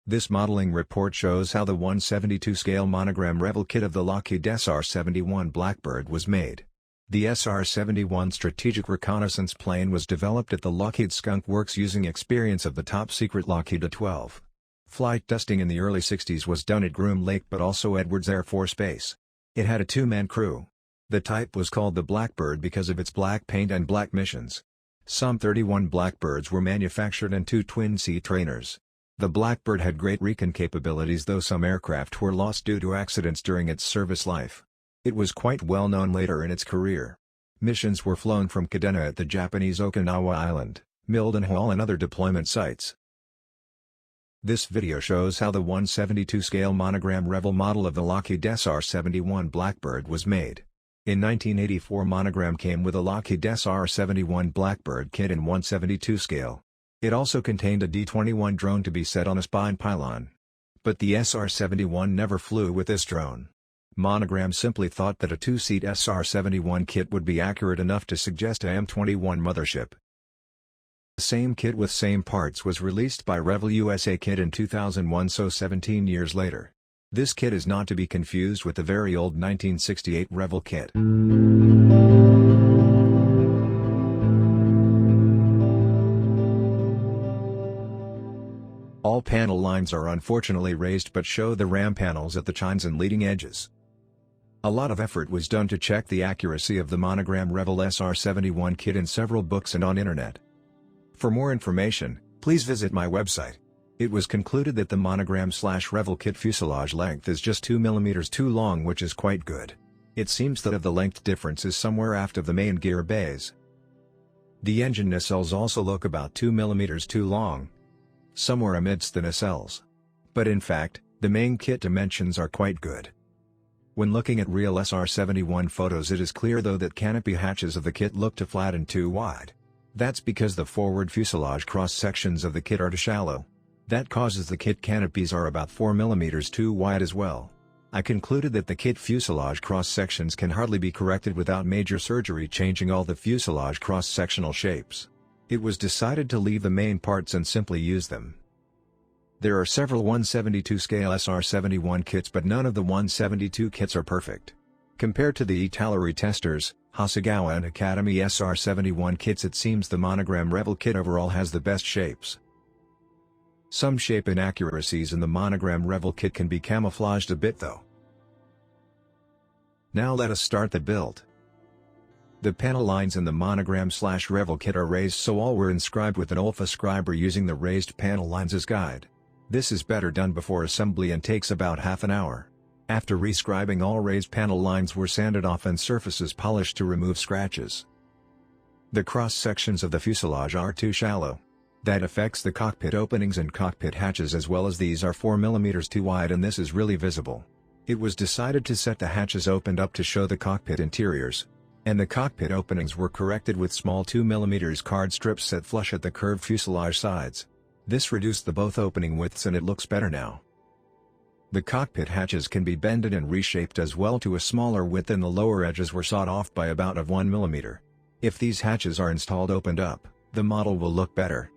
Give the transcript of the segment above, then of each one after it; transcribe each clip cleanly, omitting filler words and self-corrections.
This modeling report shows how the 1/72 scale monogram Revell kit of the Lockheed SR-71 Blackbird was made. The SR-71 strategic reconnaissance plane was developed at the Lockheed Skunk Works using experience of the top-secret Lockheed A-12. Flight testing in the early 60s was done at Groom Lake but also Edwards Air Force Base. It had a two-man crew. The type was called the Blackbird because of its black paint and black missions. Some 31 Blackbirds were manufactured and 2 twin-seat trainers. The Blackbird had great recon capabilities, though some aircraft were lost due to accidents during its service life. It was quite well known later in its career. Missions were flown from Kadena at the Japanese Okinawa Island, Mildenhall and other deployment sites. This video shows how the 1/72 scale monogram Revell model of the Lockheed SR-71 Blackbird was made. In 1984, Monogram came with a Lockheed SR-71 Blackbird kit in 1/72 scale. It also contained a D-21 drone to be set on a spine pylon. But the SR-71 never flew with this drone. Monogram simply thought that a two-seat SR-71 kit would be accurate enough to suggest a M21 mothership. The same kit with same parts was released by Revell USA Kit in 2001, so 17 years later. This kit is not to be confused with the very old 1968 Revell kit. All panel lines are unfortunately raised but show the ram panels at the chines and leading edges. A lot of effort was done to check the accuracy of the Monogram Revell SR-71 kit in several books and on internet. For more information, please visit my website. It was concluded that the Monogram/Revell kit fuselage length is just 2 mm too long, which is quite good. It seems that the length difference is somewhere aft of the main gear bays. The engine nacelles also look about 2 mm too long, somewhere amidst the nacelles. But in fact, the main kit dimensions are quite good. When looking at real SR-71 photos, it is clear though that canopy hatches of the kit look too flat and too wide. That's because the forward fuselage cross-sections of the kit are too shallow. That causes the kit canopies are about 4 mm too wide as well. I concluded that the kit fuselage cross-sections can hardly be corrected without major surgery changing all the fuselage cross-sectional shapes. It was decided to leave the main parts and simply use them. There are several 1/72 scale SR-71 kits, but none of the 1/72 kits are perfect. Compared to the Italori testers, Hasegawa and Academy SR-71 kits, it seems the Monogram Revell kit overall has the best shapes. Some shape inaccuracies in the Monogram Revell kit can be camouflaged a bit though. Now let us start the build. The panel lines in the Monogram/Revell kit are raised, so all were inscribed with an Olfa scriber using the raised panel lines as guide. This is better done before assembly and takes about half an hour. After rescribing, all raised panel lines were sanded off and surfaces polished to remove scratches. The cross-sections of the fuselage are too shallow. That affects the cockpit openings and cockpit hatches, as well as these are 4 mm too wide, and this is really visible. It was decided to set the hatches opened up to show the cockpit interiors. And the cockpit openings were corrected with small 2 mm card strips set flush at the curved fuselage sides. This reduced the both opening widths and it looks better now. The cockpit hatches can be bended and reshaped as well to a smaller width, and the lower edges were sawed off by about 1 mm. If these hatches are installed opened up, the model will look better.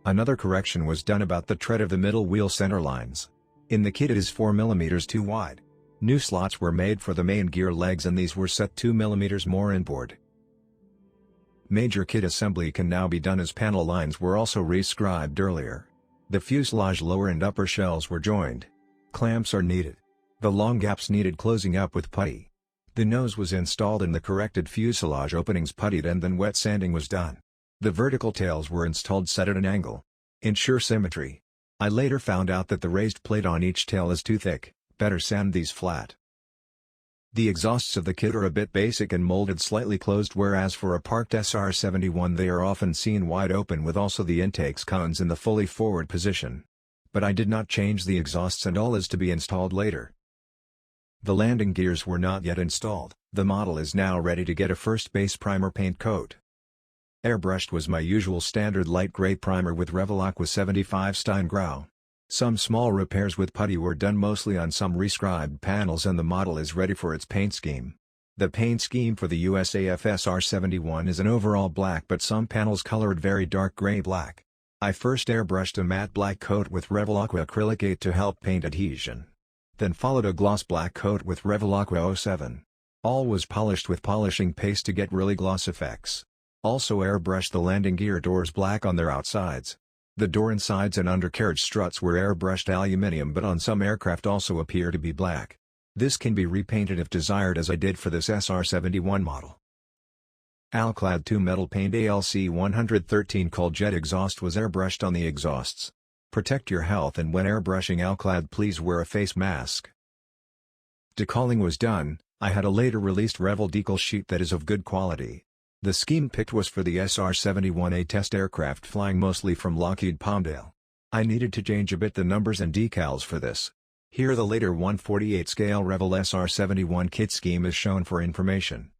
Another correction was done about the tread of the middle wheel center lines. In the kit it is 4 mm too wide. New slots were made for the main gear legs and these were set 2 mm more inboard. Major kit assembly can now be done as panel lines were also rescribed earlier. The fuselage lower and upper shells were joined. Clamps are needed. The long gaps needed closing up with putty. The nose was installed and the corrected fuselage openings puttied, and then wet sanding was done. The vertical tails were installed set at an angle. Ensure symmetry. I later found out that the raised plate on each tail is too thick, better sand these flat. The exhausts of the kit are a bit basic and molded slightly closed, whereas for a parked SR-71 they are often seen wide open with also the intakes cones in the fully forward position. But I did not change the exhausts and all is to be installed later. The landing gears were not yet installed. The model is now ready to get a first base primer paint coat. Airbrushed was my usual standard light gray primer with Revell Aqua 75 Steingrau. Some small repairs with putty were done mostly on some rescribed panels and the model is ready for its paint scheme. The paint scheme for the USAF SR-71 is an overall black but some panels colored very dark gray black. I first airbrushed a matte black coat with Revell Aqua Acrylic 8 to help paint adhesion. Then followed a gloss black coat with Revell Aqua 07. All was polished with polishing paste to get really gloss effects. Also airbrushed the landing gear doors black on their outsides. The door insides and undercarriage struts were airbrushed aluminium, but on some aircraft also appear to be black. This can be repainted if desired, as I did for this SR-71 model. Alclad 2 metal paint ALC-113 cold jet exhaust was airbrushed on the exhausts. Protect your health, and when airbrushing Alclad please wear a face mask. Decaling was done. I had a later released Revell decal sheet that is of good quality. The scheme picked was for the SR-71A test aircraft flying mostly from Lockheed Palmdale. I needed to change a bit the numbers and decals for this. Here the later 1/48 scale Revell SR-71 kit scheme is shown for information.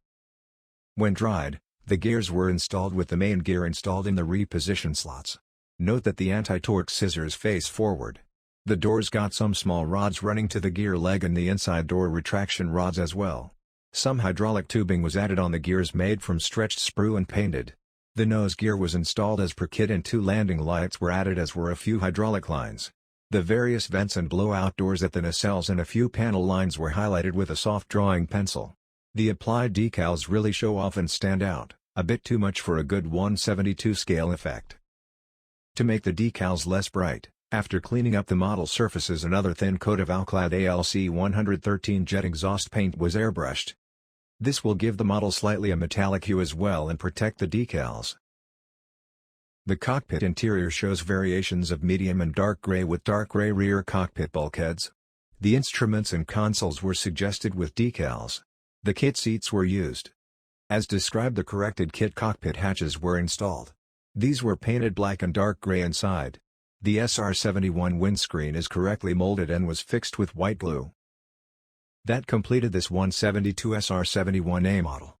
When dried, the gears were installed with the main gear installed in the reposition slots. Note that the anti-torque scissors face forward. The doors got some small rods running to the gear leg and the inside door retraction rods as well. Some hydraulic tubing was added on the gears made from stretched sprue and painted. The nose gear was installed as per kit and 2 landing lights were added, as were a few hydraulic lines. The various vents and blowout doors at the nacelles and a few panel lines were highlighted with a soft drawing pencil. The applied decals really show off and stand out, a bit too much for a good 1/72 scale effect. To make the decals less bright, after cleaning up the model surfaces, another thin coat of Alclad ALC-113 jet exhaust paint was airbrushed. This will give the model slightly a metallic hue as well and protect the decals. The cockpit interior shows variations of medium and dark gray with dark gray rear cockpit bulkheads. The instruments and consoles were suggested with decals. The kit seats were used. As described, the corrected kit cockpit hatches were installed. These were painted black and dark gray inside. The SR-71 windscreen is correctly molded and was fixed with white glue. That completed this 1/72 SR-71A model.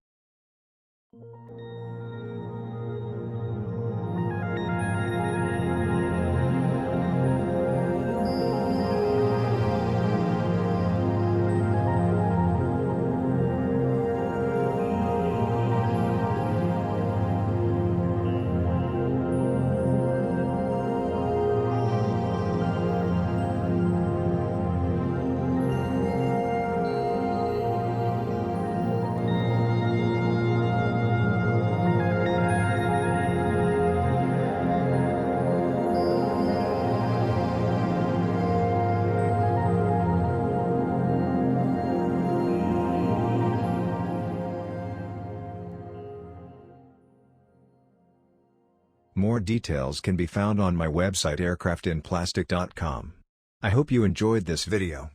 More details can be found on my website aircraftinplastic.com. I hope you enjoyed this video.